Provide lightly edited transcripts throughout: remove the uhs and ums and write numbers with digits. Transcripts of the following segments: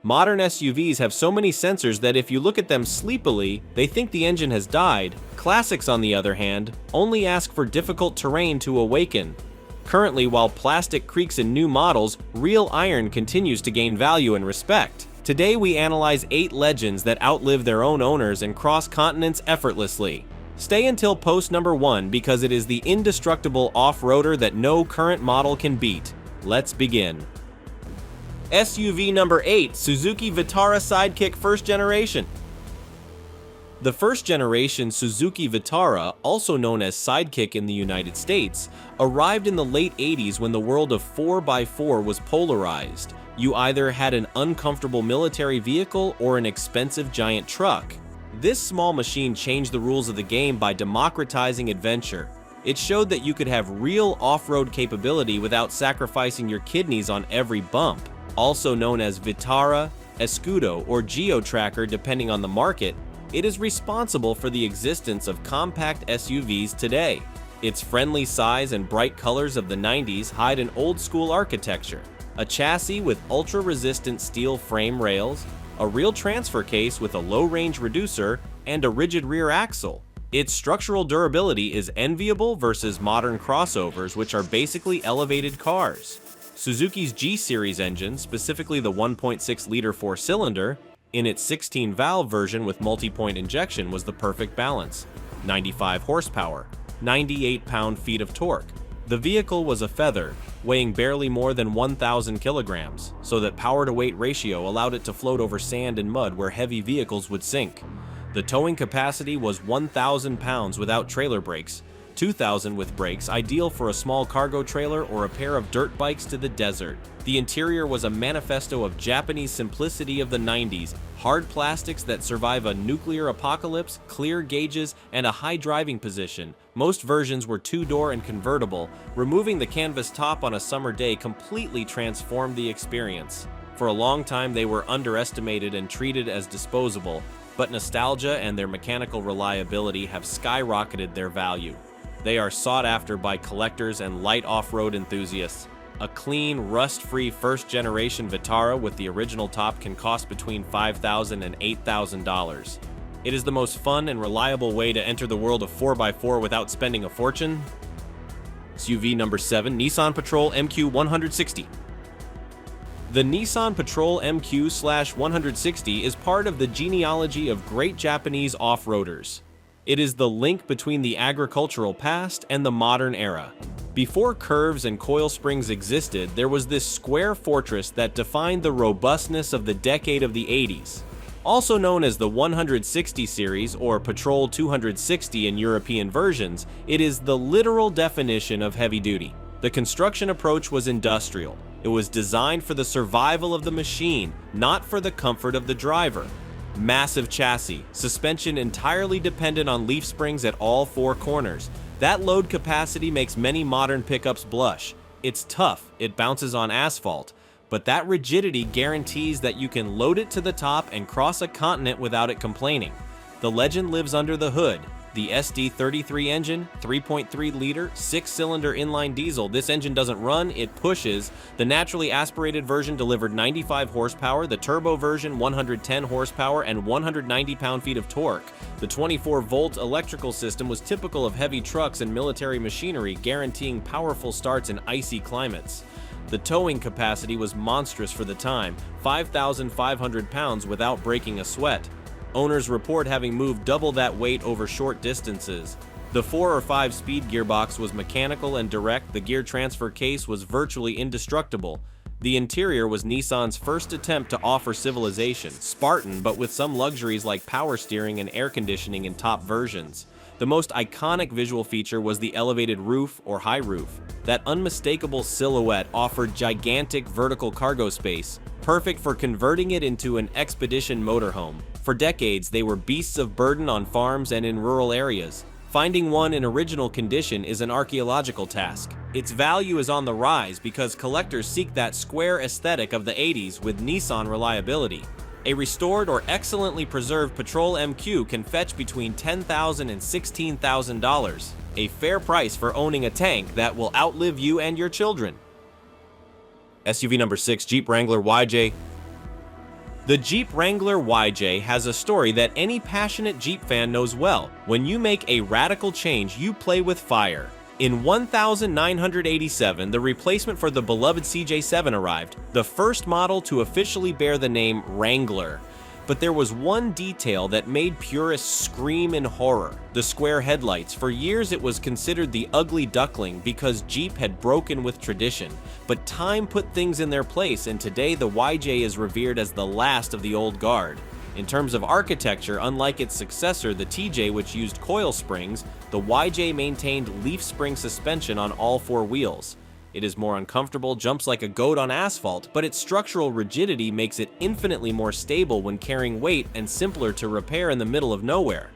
Modern SUVs have so many sensors that if you look at them sleepily, they think the engine has died. Classics, on the other hand, only ask for difficult terrain to awaken. Currently, while plastic creaks in new models, real iron continues to gain value and respect. Today we analyze 8 legends that outlive their own owners and cross continents effortlessly. Stay until post number 1 because it is the indestructible off-roader that no current model can beat. Let's begin. SUV number 8, Suzuki Vitara Sidekick First Generation. The first-generation Suzuki Vitara, also known as Sidekick in the United States, arrived in the late 80s when the world of 4x4 was polarized. You either had an uncomfortable military vehicle or an expensive giant truck. This small machine changed the rules of the game by democratizing adventure. It showed that you could have real off-road capability without sacrificing your kidneys on every bump. Also known as Vitara, Escudo, or Geo Tracker depending on the market, it is responsible for the existence of compact SUVs today. Its friendly size and bright colors of the 90s hide an old-school architecture. A chassis with ultra-resistant steel frame rails, a real transfer case with a low-range reducer, and a rigid rear axle. Its structural durability is enviable versus modern crossovers, which are basically elevated cars. Suzuki's G-Series engine, specifically the 1.6-liter 4-cylinder, in its 16-valve version with multi-point injection was the perfect balance. 95 horsepower, 98 pound-feet of torque. The vehicle was a feather, weighing barely more than 1,000 kilograms, so that power-to-weight ratio allowed it to float over sand and mud where heavy vehicles would sink. The towing capacity was 1,000 pounds without trailer brakes, 2,000 with brakes, ideal for a small cargo trailer or a pair of dirt bikes to the desert. The interior was a manifesto of Japanese simplicity of the 90s, hard plastics that survive a nuclear apocalypse, clear gauges, and a high driving position. Most versions were 2-door and convertible. Removing the canvas top on a summer day completely transformed the experience. For a long time they were underestimated and treated as disposable, but nostalgia and their mechanical reliability have skyrocketed their value. They are sought after by collectors and light off-road enthusiasts. A clean, rust-free first-generation Vitara with the original top can cost between $5,000 and $8,000. It is the most fun and reliable way to enter the world of 4x4 without spending a fortune. SUV number 7, Nissan Patrol MQ-160. The Nissan Patrol MQ-160 is part of the genealogy of great Japanese off-roaders. It is the link between the agricultural past and the modern era. Before curves and coil springs existed, there was this square fortress that defined the robustness of the decade of the 80s. Also known as the 160 series or Patrol 260 in European versions, it is the literal definition of heavy duty. The construction approach was industrial. It was designed for the survival of the machine, not for the comfort of the driver. Massive chassis, suspension entirely dependent on leaf springs at all 4 corners. That load capacity makes many modern pickups blush. It's tough, it bounces on asphalt, but that rigidity guarantees that you can load it to the top and cross a continent without it complaining. The legend lives under the hood. The SD33 engine, 3.3-liter, 6-cylinder inline diesel. This engine doesn't run, it pushes. The naturally aspirated version delivered 95 horsepower, the turbo version 110 horsepower and 190 pound-feet of torque. The 24-volt electrical system was typical of heavy trucks and military machinery, guaranteeing powerful starts in icy climates. The towing capacity was monstrous for the time, 5,500 pounds without breaking a sweat. Owners report having moved double that weight over short distances. The 4 or 5-speed gearbox was mechanical and direct. The gear transfer case was virtually indestructible. The interior was Nissan's first attempt to offer civilization, Spartan but with some luxuries like power steering and air conditioning in top versions. The most iconic visual feature was the elevated roof or high roof. That unmistakable silhouette offered gigantic vertical cargo space, perfect for converting it into an expedition motorhome. For decades, they were beasts of burden on farms and in rural areas. Finding one in original condition is an archaeological task. Its value is on the rise because collectors seek that square aesthetic of the 80s with Nissan reliability. A restored or excellently preserved Patrol MQ can fetch between $10,000 and $16,000, a fair price for owning a tank that will outlive you and your children. SUV number 6, Jeep Wrangler YJ. The Jeep Wrangler YJ has a story that any passionate Jeep fan knows well. When you make a radical change, you play with fire. In 1987, the replacement for the beloved CJ7 arrived, the first model to officially bear the name Wrangler. But there was one detail that made purists scream in horror: the square headlights. For years it was considered the ugly duckling because Jeep had broken with tradition. But time put things in their place, and today the YJ is revered as the last of the old guard. In terms of architecture, unlike its successor, the TJ, which used coil springs, the YJ maintained leaf spring suspension on all four wheels. It is more uncomfortable, jumps like a goat on asphalt, but its structural rigidity makes it infinitely more stable when carrying weight and simpler to repair in the middle of nowhere.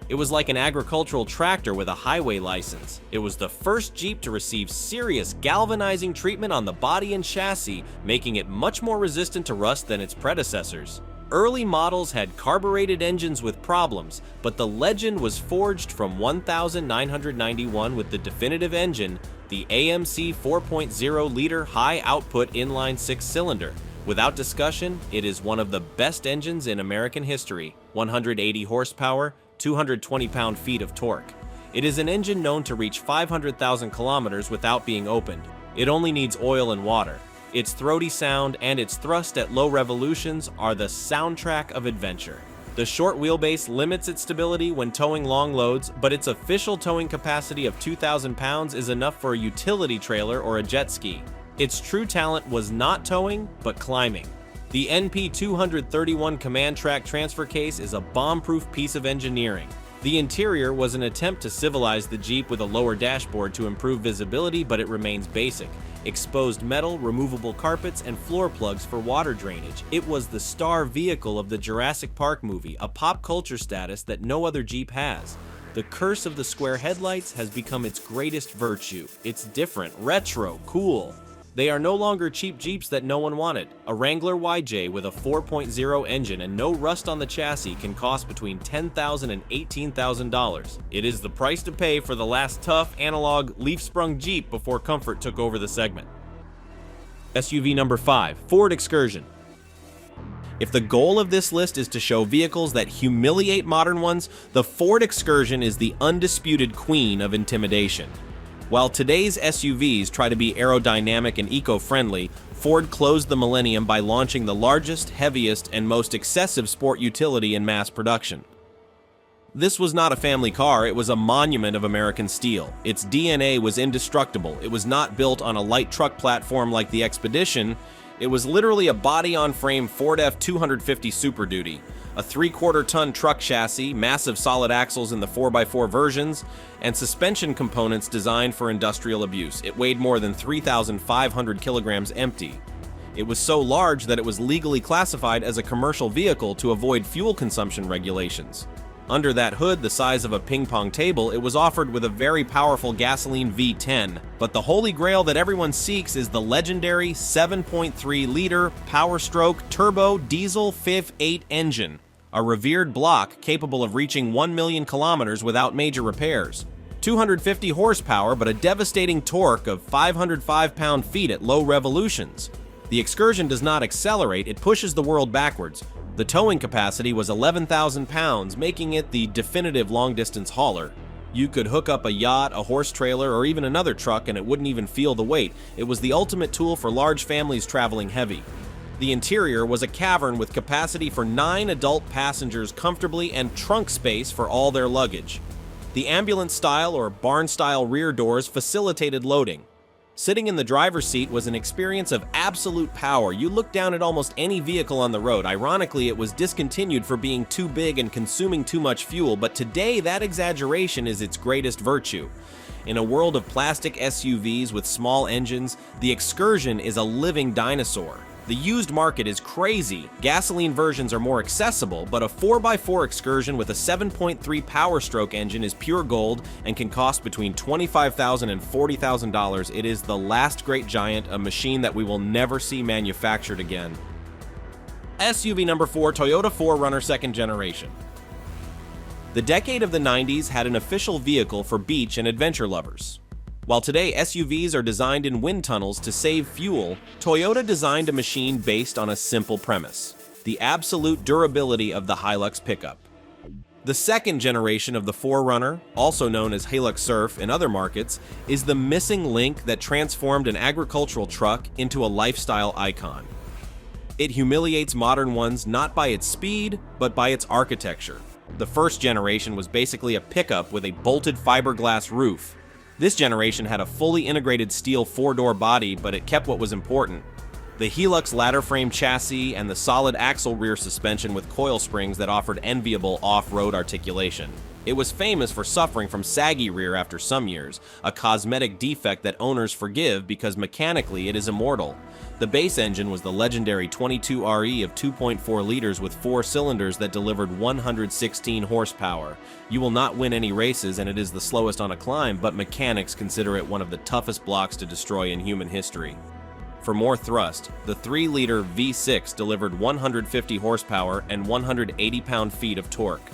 It was like an agricultural tractor with a highway license. It was the first Jeep to receive serious galvanizing treatment on the body and chassis, making it much more resistant to rust than its predecessors. Early models had carbureted engines with problems, but the legend was forged from 1991 with the definitive engine, the AMC 4.0-liter high-output inline six-cylinder. Without discussion, it is one of the best engines in American history. 180 horsepower, 220 pound-feet of torque. It is an engine known to reach 500,000 kilometers without being opened. It only needs oil and water. Its throaty sound and its thrust at low revolutions are the soundtrack of adventure. The short wheelbase limits its stability when towing long loads, but its official towing capacity of 2,000 pounds is enough for a utility trailer or a jet ski. Its true talent was not towing, but climbing. The NP231 Command Track transfer case is a bomb-proof piece of engineering. The interior was an attempt to civilize the Jeep with a lower dashboard to improve visibility, but it remains basic. Exposed metal, removable carpets, and floor plugs for water drainage. It was the star vehicle of the Jurassic Park movie, a pop culture status that no other Jeep has. The curse of the square headlights has become its greatest virtue. It's different, retro, cool. They are no longer cheap Jeeps that no one wanted. A Wrangler YJ with a 4.0 engine and no rust on the chassis can cost between $10,000 and $18,000. It is the price to pay for the last tough, analog, leaf-sprung Jeep before comfort took over the segment. SUV number 5, Ford Excursion. If the goal of this list is to show vehicles that humiliate modern ones, the Ford Excursion is the undisputed queen of intimidation. While today's SUVs try to be aerodynamic and eco-friendly, Ford closed the millennium by launching the largest, heaviest, and most excessive sport utility in mass production. This was not a family car, it was a monument of American steel. Its DNA was indestructible. It was not built on a light truck platform like the Expedition. It was literally a body-on-frame Ford F-250 Super Duty. A 3/4-ton truck chassis, massive solid axles in the 4x4 versions, and suspension components designed for industrial abuse. It weighed more than 3,500 kilograms empty. It was so large that it was legally classified as a commercial vehicle to avoid fuel consumption regulations. Under that hood, the size of a ping-pong table, it was offered with a very powerful gasoline V10. But the holy grail that everyone seeks is the legendary 7.3-liter Power-Stroke Turbo Diesel 5.8 engine, a revered block capable of reaching 1 million kilometers without major repairs. 250 horsepower, but a devastating torque of 505 pound-feet at low revolutions. The Excursion does not accelerate, it pushes the world backwards. The towing capacity was 11,000 pounds, making it the definitive long-distance hauler. You could hook up a yacht, a horse trailer, or even another truck and it wouldn't even feel the weight. It was the ultimate tool for large families traveling heavy. The interior was a cavern with capacity for 9 adult passengers comfortably and trunk space for all their luggage. The ambulance-style or barn-style rear doors facilitated loading. Sitting in the driver's seat was an experience of absolute power. You looked down at almost any vehicle on the road. Ironically, it was discontinued for being too big and consuming too much fuel, but today that exaggeration is its greatest virtue. In a world of plastic SUVs with small engines, the Excursion is a living dinosaur. The used market is crazy. Gasoline versions are more accessible, but a 4x4 Excursion with a 7.3 Power-Stroke engine is pure gold and can cost between $25,000 and $40,000. It is the last great giant, a machine that we will never see manufactured again. SUV number 4, Toyota 4Runner 2nd Generation. The decade of the 90s had an official vehicle for beach and adventure lovers. While today SUVs are designed in wind tunnels to save fuel, Toyota designed a machine based on a simple premise. the absolute durability of the Hilux pickup. The second generation of the 4Runner, also known as Hilux Surf in other markets, is the missing link that transformed an agricultural truck into a lifestyle icon. It humiliates modern ones not by its speed, but by its architecture. The first generation was basically a pickup with a bolted fiberglass roof. This generation had a fully integrated steel 4-door body, but it kept what was important: the Hilux ladder frame chassis and the solid axle rear suspension with coil springs that offered enviable off-road articulation. It was famous for suffering from saggy rear after some years, a cosmetic defect that owners forgive because mechanically it is immortal. The base engine was the legendary 22RE of 2.4 liters with 4 cylinders that delivered 116 horsepower. You will not win any races and it is the slowest on a climb, but mechanics consider it one of the toughest blocks to destroy in human history. For more thrust, the 3-liter V6 delivered 150 horsepower and 180 pound-feet of torque.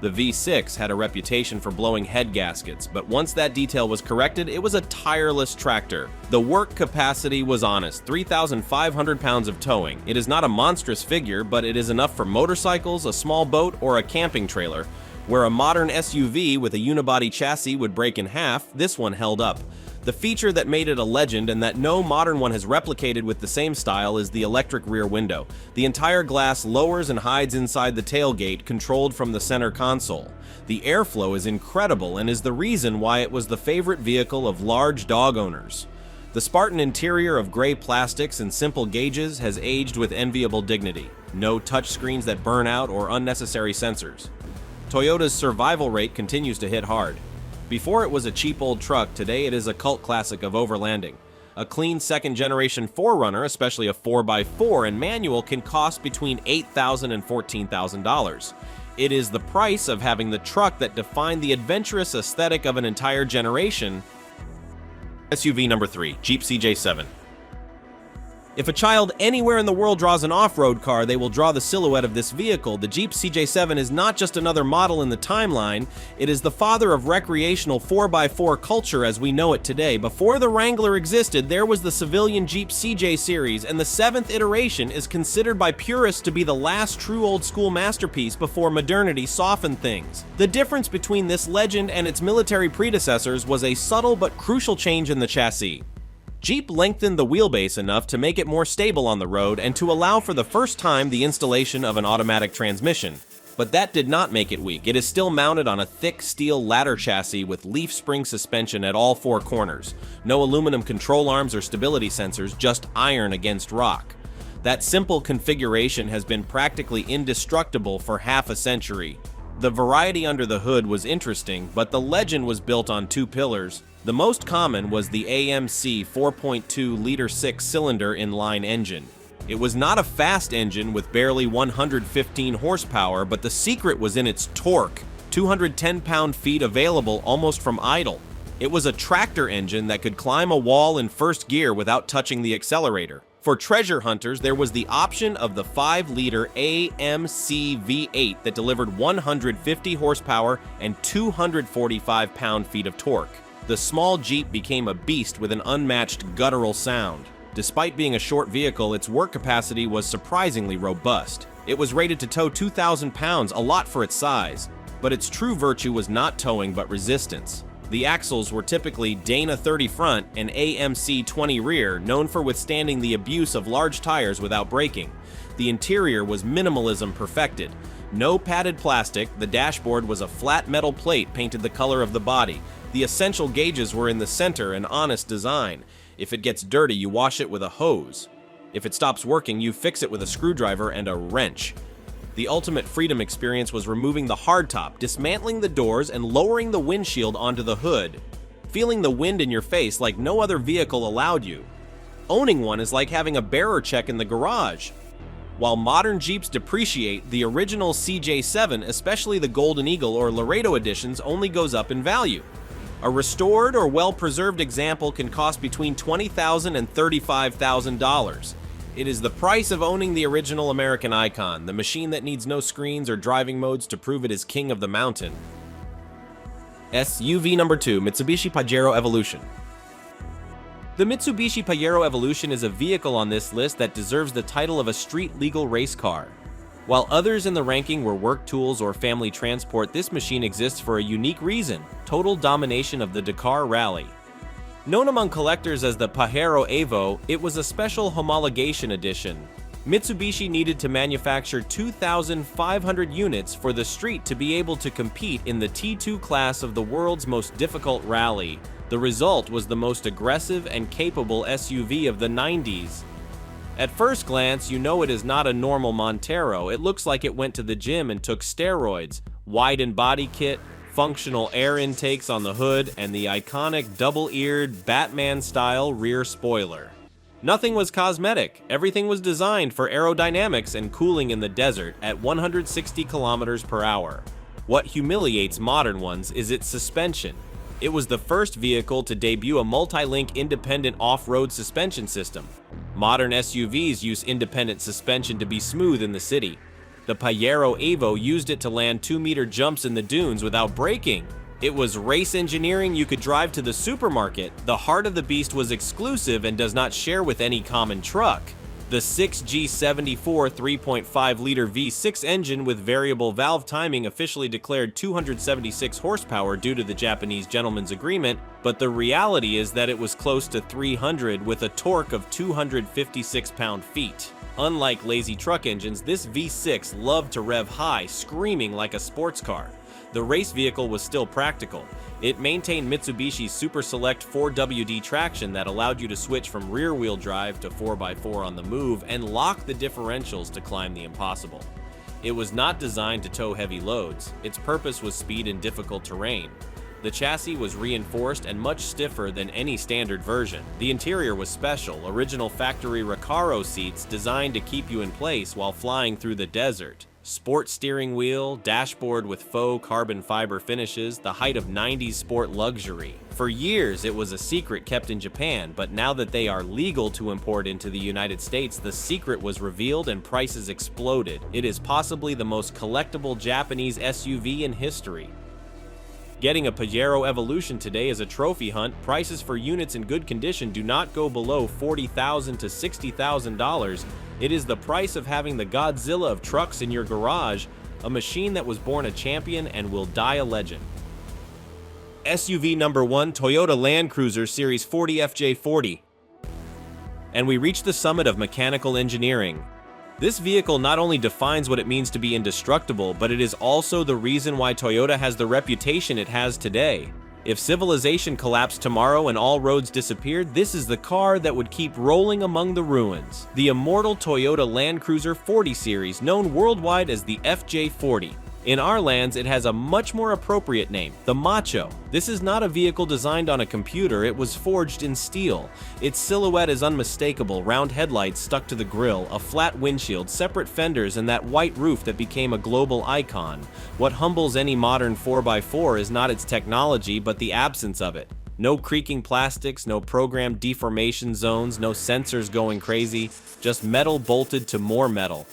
The V6 had a reputation for blowing head gaskets, but once that detail was corrected, it was a tireless tractor. The work capacity was honest, 3,500 pounds of towing. It is not a monstrous figure, but it is enough for motorcycles, a small boat, or a camping trailer. Where a modern SUV with a unibody chassis would break in half, this one held up. The feature that made it a legend and that no modern one has replicated with the same style is the electric rear window. The entire glass lowers and hides inside the tailgate, controlled from the center console. The airflow is incredible and is the reason why it was the favorite vehicle of large dog owners. The Spartan interior of gray plastics and simple gauges has aged with enviable dignity. No touchscreens that burn out or unnecessary sensors. Toyota's survival rate continues to hit hard. Before it was a cheap old truck, today it is a cult classic of overlanding. A clean second-generation 4Runner, especially a 4x4 and manual, can cost between $8,000 and $14,000. It is the price of having the truck that defined the adventurous aesthetic of an entire generation. SUV number 3, Jeep CJ7. If a child anywhere in the world draws an off-road car, they will draw the silhouette of this vehicle. The Jeep CJ7 is not just another model in the timeline, it is the father of recreational 4x4 culture as we know it today. Before the Wrangler existed, there was the civilian Jeep CJ series, and the 7th iteration is considered by purists to be the last true old-school masterpiece before modernity softened things. The difference between this legend and its military predecessors was a subtle but crucial change in the chassis. Jeep lengthened the wheelbase enough to make it more stable on the road and to allow for the first time the installation of an automatic transmission. But that did not make it weak. It is still mounted on a thick steel ladder chassis with leaf spring suspension at all 4 corners. No aluminum control arms or stability sensors, just iron against rock. That simple configuration has been practically indestructible for half a century. The variety under the hood was interesting, but the legend was built on 2 pillars. The most common was the AMC 4.2-liter 6-cylinder inline engine. It was not a fast engine with barely 115 horsepower, but the secret was in its torque, 210 pound-feet available almost from idle. It was a tractor engine that could climb a wall in first gear without touching the accelerator. For treasure hunters, there was the option of the 5-liter AMC V8 that delivered 150 horsepower and 245 pound-feet of torque. The small Jeep became a beast with an unmatched guttural sound. Despite being a short vehicle, its work capacity was surprisingly robust. It was rated to tow 2,000 pounds, a lot for its size. But its true virtue was not towing but resistance. The axles were typically Dana 30 front and AMC 20 rear, known for withstanding the abuse of large tires without braking. The interior was minimalism perfected. No padded plastic, the dashboard was a flat metal plate painted the color of the body. The essential gauges were in the center, an honest design. If it gets dirty, you wash it with a hose. If it stops working, you fix it with a screwdriver and a wrench. The ultimate freedom experience was removing the hardtop, dismantling the doors, and lowering the windshield onto the hood. Feeling the wind in your face like no other vehicle allowed you. Owning one is like having a bearer check in the garage. While modern Jeeps depreciate, the original CJ7, especially the Golden Eagle or Laredo editions, only goes up in value. A restored or well-preserved example can cost between $20,000 and $35,000. It is the price of owning the original American icon, the machine that needs no screens or driving modes to prove it is king of the mountain. SUV number 2, Mitsubishi Pajero Evolution. The Mitsubishi Pajero Evolution is a vehicle on this list that deserves the title of a street-legal race car. While others in the ranking were work tools or family transport, this machine exists for a unique reason: total domination of the Dakar Rally. Known among collectors as the Pajero Evo, it was a special homologation edition. Mitsubishi needed to manufacture 2,500 units for the street to be able to compete in the T2 class of the world's most difficult rally. The result was the most aggressive and capable SUV of the 90s. At first glance, you know it is not a normal Montero. It looks like it went to the gym and took steroids. Widened body kit, functional air intakes on the hood, and the iconic double-eared Batman-style rear spoiler. Nothing was cosmetic. Everything was designed for aerodynamics and cooling in the desert at 160 kilometers per hour. What humiliates modern ones is its suspension. It was the first vehicle to debut a multi-link independent off-road suspension system. Modern SUVs use independent suspension to be smooth in the city. The Pajero Evo used it to land 2-meter jumps in the dunes without braking. It was race engineering you could drive to the supermarket. The heart of the beast was exclusive and does not share with any common truck. The 6G74 3.5-liter V6 engine with variable valve timing officially declared 276 horsepower due to the Japanese gentleman's agreement, but the reality is that it was close to 300 with a torque of 256 pound-feet. Unlike lazy truck engines, this V6 loved to rev high, screaming like a sports car. The race vehicle was still practical. It maintained Mitsubishi's Super Select 4WD traction that allowed you to switch from rear-wheel drive to 4x4 on the move and lock the differentials to climb the impossible. It was not designed to tow heavy loads. Its purpose was speed in difficult terrain. The chassis was reinforced and much stiffer than any standard version. The interior was special, original factory Recaro seats designed to keep you in place while flying through the desert. Sport steering wheel, dashboard with faux carbon fiber finishes, the height of 90s sport luxury. For years, it was a secret kept in Japan, but now that they are legal to import into the United States, the secret was revealed and prices exploded. It is possibly the most collectible Japanese SUV in history. Getting a Pajero Evolution today is a trophy hunt. Prices for units in good condition do not go below $40,000 to $60,000. It is the price of having the Godzilla of trucks in your garage, a machine that was born a champion and will die a legend. SUV number 1, Toyota Land Cruiser Series 40 FJ40. And we reach the summit of mechanical engineering. This vehicle not only defines what it means to be indestructible, but it is also the reason why Toyota has the reputation it has today. If civilization collapsed tomorrow and all roads disappeared, this is the car that would keep rolling among the ruins. The immortal Toyota Land Cruiser 40 series, known worldwide as the FJ40. In our lands, it has a much more appropriate name, the Macho. This is not a vehicle designed on a computer, it was forged in steel. Its silhouette is unmistakable, round headlights stuck to the grille, a flat windshield, separate fenders, and that white roof that became a global icon. What humbles any modern 4x4 is not its technology, but the absence of it. No creaking plastics, no programmed deformation zones, no sensors going crazy, just metal bolted to more metal.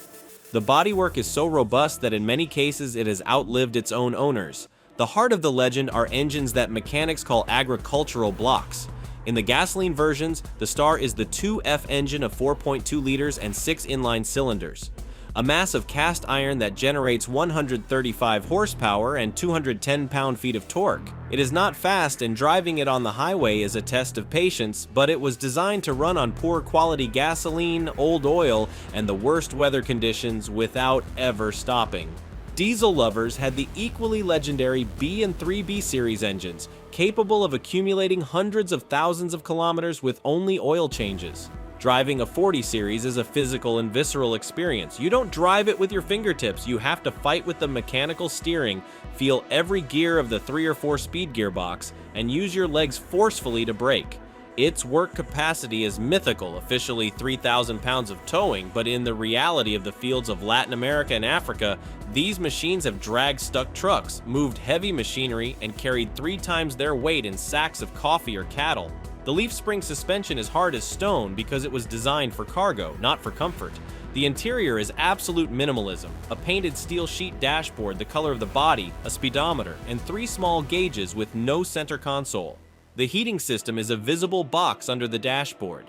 The bodywork is so robust that in many cases it has outlived its own owners. The heart of the legend are engines that mechanics call agricultural blocks. In the gasoline versions, the star is the 2F engine of 4.2 liters and 6 inline cylinders. A mass of cast iron that generates 135 horsepower and 210 pound-feet of torque. It is not fast, and driving it on the highway is a test of patience, but it was designed to run on poor quality gasoline, old oil, and the worst weather conditions without ever stopping. Diesel lovers had the equally legendary B and 3B series engines, capable of accumulating hundreds of thousands of kilometers with only oil changes. Driving a 40 series is a physical and visceral experience. You don't drive it with your fingertips, you have to fight with the mechanical steering, feel every gear of the 3 or 4 speed gearbox, and use your legs forcefully to brake. Its work capacity is mythical, officially 3,000 pounds of towing, but in the reality of the fields of Latin America and Africa, these machines have dragged stuck trucks, moved heavy machinery, and carried 3 times their weight in sacks of coffee or cattle. The leaf spring suspension is hard as stone because it was designed for cargo, not for comfort. The interior is absolute minimalism, a painted steel sheet dashboard the color of the body, a speedometer, and 3 small gauges with no center console. The heating system is a visible box under the dashboard.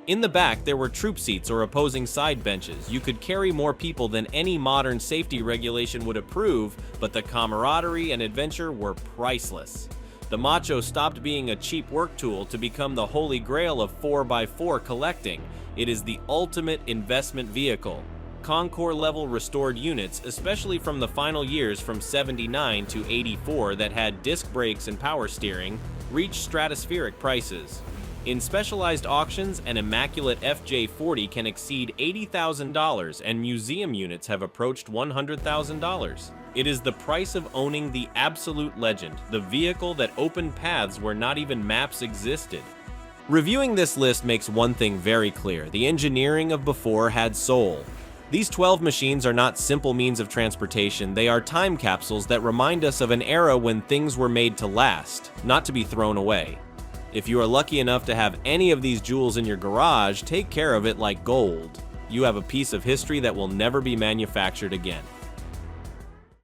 In the back, there were troop seats or opposing side benches. You could carry more people than any modern safety regulation would approve, but the camaraderie and adventure were priceless. The Macho stopped being a cheap work tool to become the holy grail of 4x4 collecting. It is the ultimate investment vehicle. Concours level restored units, especially from the final years from 79 to 84 that had disc brakes and power steering, reached stratospheric prices. In specialized auctions, an immaculate FJ40 can exceed $80,000 and museum units have approached $100,000. It is the price of owning the absolute legend, the vehicle that opened paths where not even maps existed. Reviewing this list makes one thing very clear: the engineering of before had soul. These 12 machines are not simple means of transportation, they are time capsules that remind us of an era when things were made to last, not to be thrown away. If you are lucky enough to have any of these jewels in your garage, take care of it like gold. You have a piece of history that will never be manufactured again.